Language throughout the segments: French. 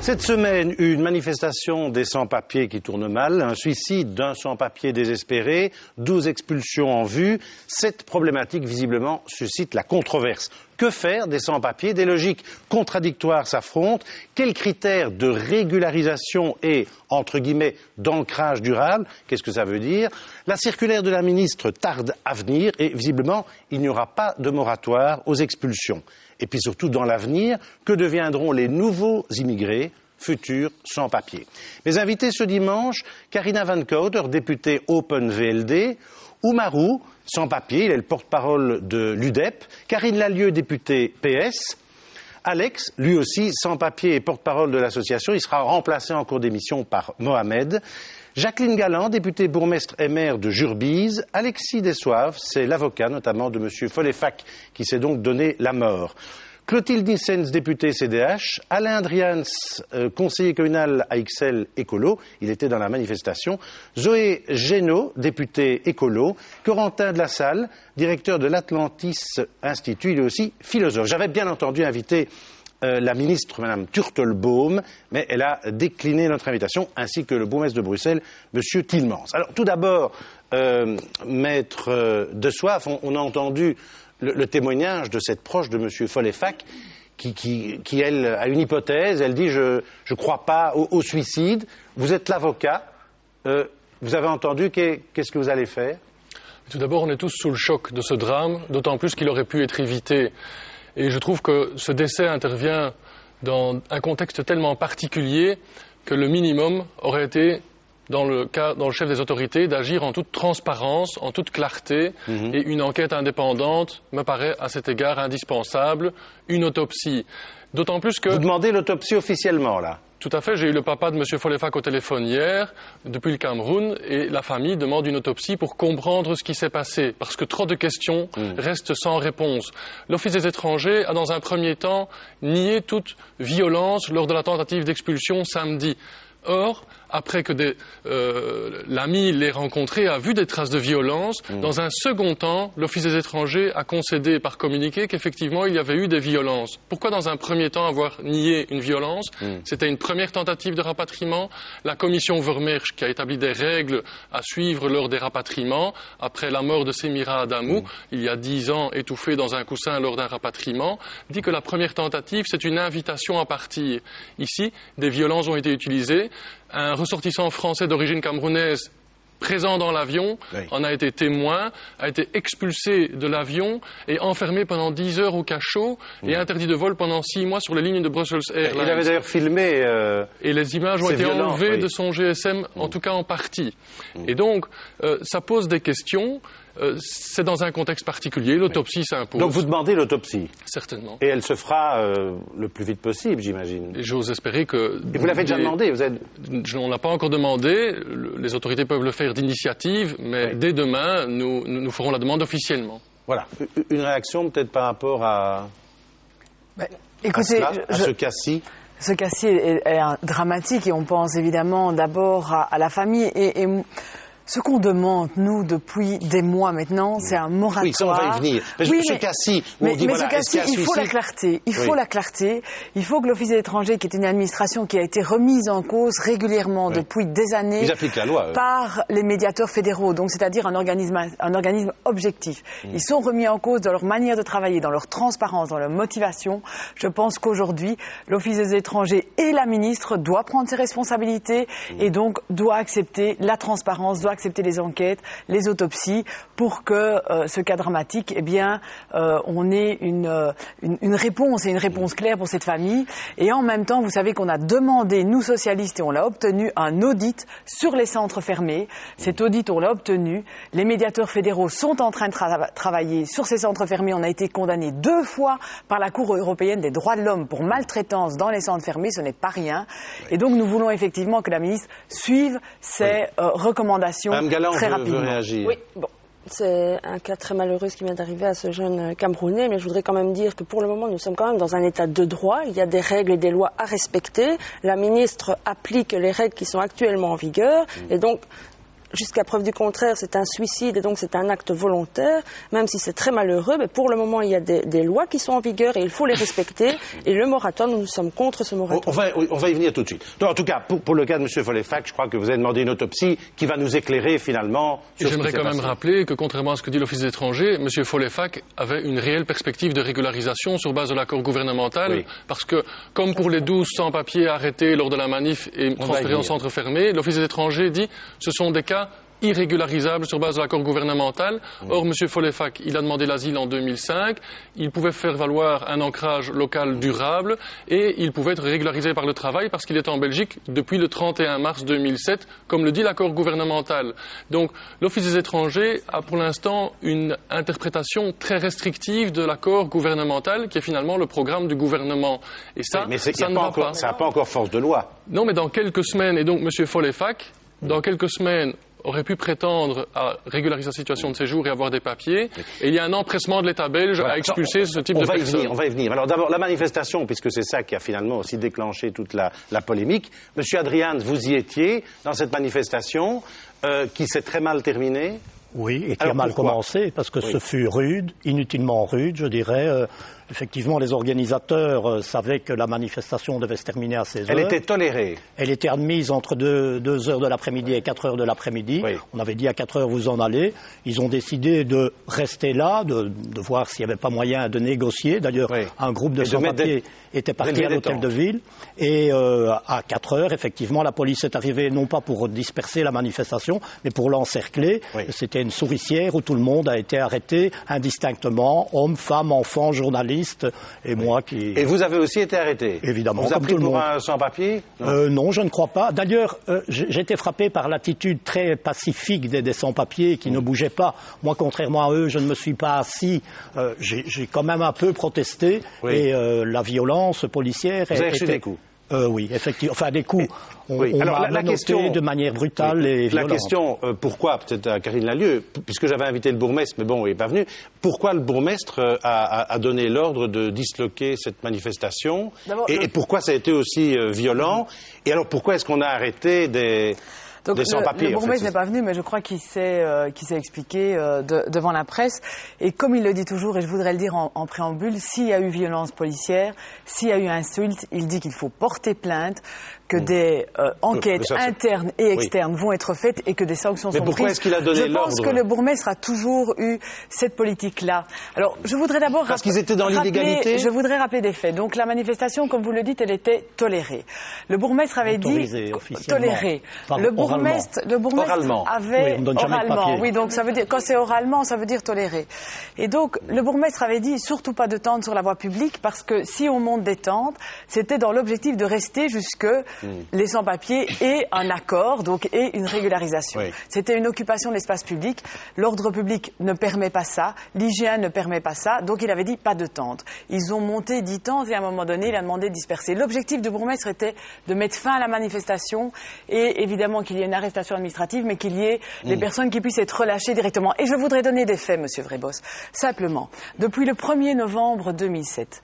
Cette semaine, une manifestation des sans-papiers qui tourne mal, un suicide d'un sans-papier désespéré, 12 expulsions en vue. Cette problématique, visiblement, suscite la controverse. Que faire des sans-papiers? Des logiques contradictoires s'affrontent. Quels critères de régularisation et, entre guillemets, d'ancrage durable? Qu'est-ce que ça veut dire? La circulaire de la ministre tarde à venir et, visiblement, il n'y aura pas de moratoire aux expulsions. Et puis surtout, dans l'avenir, que deviendront les nouveaux immigrés futurs sans-papiers? Mes invités ce dimanche, Carina Van Kouter, députée Open VLD, Oumarou, sans-papier, il est le porte-parole de l'UDEP, Karine Lallieu, députée PS, Alex, lui aussi sans-papier et porte-parole de l'association, il sera remplacé en cours d'émission par Mohamed, Jacqueline Galland, députée bourgmestre et maire de Jurbise, Alexis Dessoives, c'est l'avocat notamment de M. Follefac qui s'est donc donné la mort. Clotilde Nissens, députée CDH, Alain Drians, conseiller communal à XL Écolo, il était dans la manifestation, Zoé Génaud, députée Écolo, Corentin de la Salle, directeur de l'Atlantis Institut, il est aussi philosophe. J'avais bien entendu inviter la ministre, Mme Turtelbaum, mais elle a décliné notre invitation, ainsi que le bourgmestre de Bruxelles, M. Tielemans. Alors tout d'abord, maître Dessoives, on a entendu le témoignage de cette proche de M. Follefac qui, elle, a une hypothèse. Elle dit « je ne crois pas au suicide ». Vous êtes l'avocat. Vous avez entendu. Qu'est-ce que vous allez faire? Tout d'abord, on est tous sous le choc de ce drame, d'autant plus qu'il aurait pu être évité. Et je trouve que ce décès intervient dans un contexte tellement particulier que le minimum aurait été, dans le chef des autorités, d'agir en toute transparence, en toute clarté, et une enquête indépendante me paraît à cet égard indispensable, une autopsie. D'autant plus que... Vous demandez l'autopsie officiellement, là? Tout à fait, j'ai eu le papa de M. Follefac au téléphone hier, depuis le Cameroun, et la famille demande une autopsie pour comprendre ce qui s'est passé, parce que trop de questions restent sans réponse. L'Office des étrangers a dans un premier temps nié toute violence lors de la tentative d'expulsion samedi. Or, après que l'ami l'ait rencontré, a vu des traces de violence, dans un second temps, l'Office des étrangers a concédé par communiqué qu'effectivement il y avait eu des violences. Pourquoi dans un premier temps avoir nié une violence? C'était une première tentative de rapatriement. La commission Vermeersch, qui a établi des règles à suivre lors des rapatriements, après la mort de Semira Adamou, il y a 10 ans, étouffé dans un coussin lors d'un rapatriement, dit que la première tentative, c'est une invitation à partir. Ici, des violences ont été utilisées. Un ressortissant français d'origine camerounaise présent dans l'avion en a été témoin, a été expulsé de l'avion et enfermé pendant 10 heures au cachot et interdit de vol pendant 6 mois sur les lignes de Brussels Airlines. Il avait d'ailleurs filmé et les images ont été enlevées de son GSM, en tout cas en partie. Et donc, ça pose des questions. C'est dans un contexte particulier, l'autopsie s'impose. Donc vous demandez l'autopsie? Certainement. Et elle se fera le plus vite possible, j'imagine. Et j'ose espérer que... Et vous l'avez déjà demandé? On ne l'a pas encore demandé, les autorités peuvent le faire d'initiative, mais dès demain, nous ferons la demande officiellement. Voilà. Une réaction peut-être par rapport à... Écoutez, à ce cas-ci? Ce cas-ci est dramatique et on pense évidemment d'abord à la famille et ce qu'on demande, nous, depuis des mois maintenant, c'est un moratoire. Oui, ça, on va y venir. Mais ce cas-ci, mais ce cas-ci, il faut la clarté. Il faut la clarté. Il faut que l'Office des étrangers, qui est une administration qui a été remise en cause régulièrement depuis des années, ils appliquent la loi, par les médiateurs fédéraux, donc c'est-à-dire un organisme objectif. Ils sont remis en cause dans leur manière de travailler, dans leur transparence, dans leur motivation. Je pense qu'aujourd'hui, l'Office des étrangers et la ministre doivent prendre ses responsabilités et donc doit accepter la transparence, doit accepter les enquêtes, les autopsies, pour que ce cas dramatique, on ait une réponse, et une réponse claire pour cette famille. Et en même temps, vous savez qu'on a demandé, nous socialistes, et on l'a obtenu, un audit sur les centres fermés. Cet audit, on l'a obtenu. Les médiateurs fédéraux sont en train de travailler sur ces centres fermés. On a été condamné 2 fois par la Cour européenne des droits de l'homme pour maltraitance dans les centres fermés. Ce n'est pas rien. Et donc, nous voulons effectivement que la ministre suive ces recommandations. Mme Galland veut réagir. Oui, bon. C'est un cas très malheureux qui vient d'arriver à ce jeune Camerounais, mais je voudrais quand même dire que pour le moment, nous sommes quand même dans un état de droit. Il y a des règles et des lois à respecter. La ministre applique les règles qui sont actuellement en vigueur. Et donc, jusqu'à preuve du contraire, c'est un suicide et donc c'est un acte volontaire, même si c'est très malheureux, mais pour le moment, il y a des lois qui sont en vigueur et il faut les respecter. Et le moratoire, nous sommes contre ce moratoire. On va y venir tout de suite. Donc, en tout cas, pour le cas de M. Folleyfac, je crois que vous avez demandé une autopsie qui va nous éclairer finalement sur ce qui s'est passé. J'aimerais quand même rappeler que, contrairement à ce que dit l'Office des étrangers, M. Folleyfac avait une réelle perspective de régularisation sur base de l'accord gouvernemental, oui. Parce que, comme pour les 12 sans-papiers arrêtés lors de la manif et transférés en centre fermé, l'Office des étrangers dit que ce sont des cas irrégularissable sur base de l'accord gouvernemental. Or, M. Folleyfac, il a demandé l'asile en 2005, il pouvait faire valoir un ancrage local durable et il pouvait être régularisé par le travail parce qu'il est en Belgique depuis le 31 mars 2007, comme le dit l'accord gouvernemental. Donc, l'Office des étrangers a pour l'instant une interprétation très restrictive de l'accord gouvernemental qui est finalement le programme du gouvernement. Et ça, mais ça ne va pas. Ça n'a pas encore force de loi. Non, mais dans quelques semaines, et donc M. Folleyfac, dans quelques semaines, aurait pu prétendre à régulariser sa situation de séjour et avoir des papiers. Et il y a un empressement de l'État belge à expulser ce type de personnes. On va y venir. Alors d'abord, la manifestation, puisque c'est ça qui a finalement aussi déclenché toute la polémique. Monsieur Adriaan, vous y étiez dans cette manifestation qui s'est très mal terminée. Oui, et qui a mal commencé, parce que ce fut rude, inutilement rude, je dirais. Effectivement, les organisateurs savaient que la manifestation devait se terminer à 16 heures. Elle était tolérée. Elle était admise entre 2 heures de l'après-midi et 4 heures de l'après-midi. Oui. On avait dit à 4 heures, vous en allez. Ils ont décidé de rester là, de voir s'il n'y avait pas moyen de négocier. D'ailleurs, un groupe de sans-papiers était parti à l'hôtel de ville. Et à 4 heures, effectivement, la police est arrivée non pas pour disperser la manifestation, mais pour l'encercler. Oui. C'était une souricière où tout le monde a été arrêté indistinctement, hommes, femmes, enfants, journalistes. Et moi qui... Et vous avez aussi été arrêté? Évidemment. On vous a pris pour un sans-papier? Non, je ne crois pas. D'ailleurs, j'ai été frappé par l'attitude très pacifique des sans-papiers qui ne bougeaient pas. Moi, contrairement à eux, je ne me suis pas assis. J'ai quand même un peu protesté. Oui. Et la violence policière... Vous avez reçu des coups? Oui, effectivement. Enfin, des coups. On m'a menotté de manière brutale et violente. La question, pourquoi, peut-être à Karine Lallieu, puisque j'avais invité le bourgmestre, mais bon, il n'est pas venu, pourquoi le bourgmestre a donné l'ordre de disloquer cette manifestation et pourquoi ça a été aussi violent? Et alors, pourquoi est-ce qu'on a arrêté des sans-papiers? Le bourgmestre n'est pas venu, mais je crois qu'il s'est expliqué devant la presse. Et comme il le dit toujours, et je voudrais le dire en préambule, s'il y a eu violence policière, s'il y a eu insulte, il dit qu'il faut porter plainte, que des enquêtes internes et externes vont être faites et que des sanctions sont prises. Mais pourquoi est-ce qu'il a donné l'ordre? Je pense que le bourgmestre a toujours eu cette politique-là. Alors, je voudrais d'abord... Parce qu'ils étaient dans l'illégalité? Je voudrais rappeler des faits. Donc, la manifestation, comme vous le dites, elle était tolérée. Le bourgmestre avait dit... Tolérée. Le bourgmestre avait... oralement. Oui, donc ça veut dire... Quand c'est oralement, ça veut dire toléré. Et donc, le bourgmestre avait dit surtout pas de tentes sur la voie publique parce que si on monte des tentes, c'était dans l'objectif de rester jusque... les sans-papiers et un accord, donc, et une régularisation. Oui. C'était une occupation de l'espace public. L'ordre public ne permet pas ça. L'hygiène ne permet pas ça. Donc, il avait dit pas de tente. Ils ont monté 10 tentes et à un moment donné, il a demandé de disperser. L'objectif du bourgmestre était de mettre fin à la manifestation et évidemment qu'il y ait une arrestation administrative, mais qu'il y ait des personnes qui puissent être relâchées directement. Et je voudrais donner des faits, Monsieur Vrebos. Simplement, depuis le 1er novembre 2007,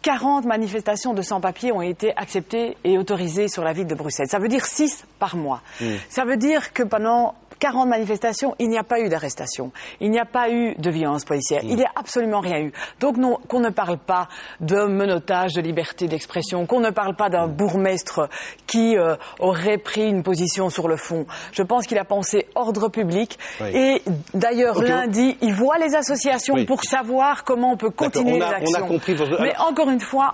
40 manifestations de sans-papiers ont été acceptées et autorisées sur la ville de Bruxelles. Ça veut dire 6 par mois. Ça veut dire que pendant 40 manifestations, il n'y a pas eu d'arrestation. Il n'y a pas eu de violence policière. Il n'y a absolument rien eu. Donc qu'on ne parle pas de menottage de liberté d'expression, qu'on ne parle pas d'un bourgmestre qui aurait pris une position sur le fond. Je pense qu'il a pensé ordre public. Et d'ailleurs, lundi, il voit les associations pour savoir comment on peut continuer les actions. On a compris votre... Mais encore une fois,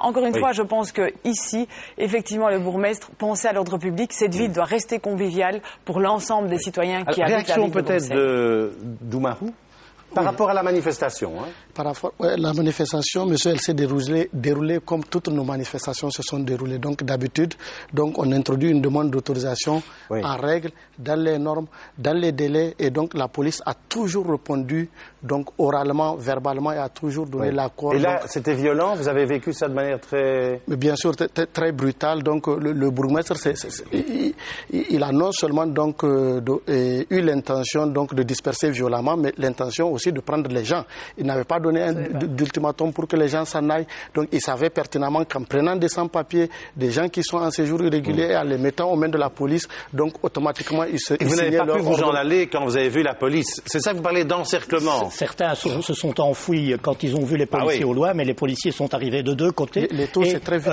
je pense que ici, effectivement, le bourgmestre pensait à l'ordre public. Cette ville doit rester conviviale pour l'ensemble des citoyens qui habitent la ville de Bruxelles. Réaction peut-être d'Oumarou par rapport à la manifestation. Par rapport à la manifestation, monsieur, elle s'est déroulée comme toutes nos manifestations se sont déroulées. Donc d'habitude, on introduit une demande d'autorisation en règle, dans les normes, dans les délais, et donc la police a toujours répondu Donc oralement, verbalement, il a toujours donné l'accord. Et là, c'était violent? Vous avez vécu ça de manière très... Mais bien sûr, très brutale. Donc le bourgmestre, il a non seulement donc, eu l'intention donc, de disperser violemment, mais l'intention aussi de prendre les gens. Il n'avait pas donné d'ultimatum pour que les gens s'en aillent. Donc il savait pertinemment qu'en prenant des sans-papiers, des gens qui sont en séjour irrégulier et en les mettant aux mains de la police, donc automatiquement ils se... Et vous n'avez pas pu vous en aller quand vous avez vu la police. C'est ça que vous parlez d'encerclement. Certains se sont enfouis quand ils ont vu les policiers au loin, mais les policiers sont arrivés de deux côtés. Les taux, c'est très vite.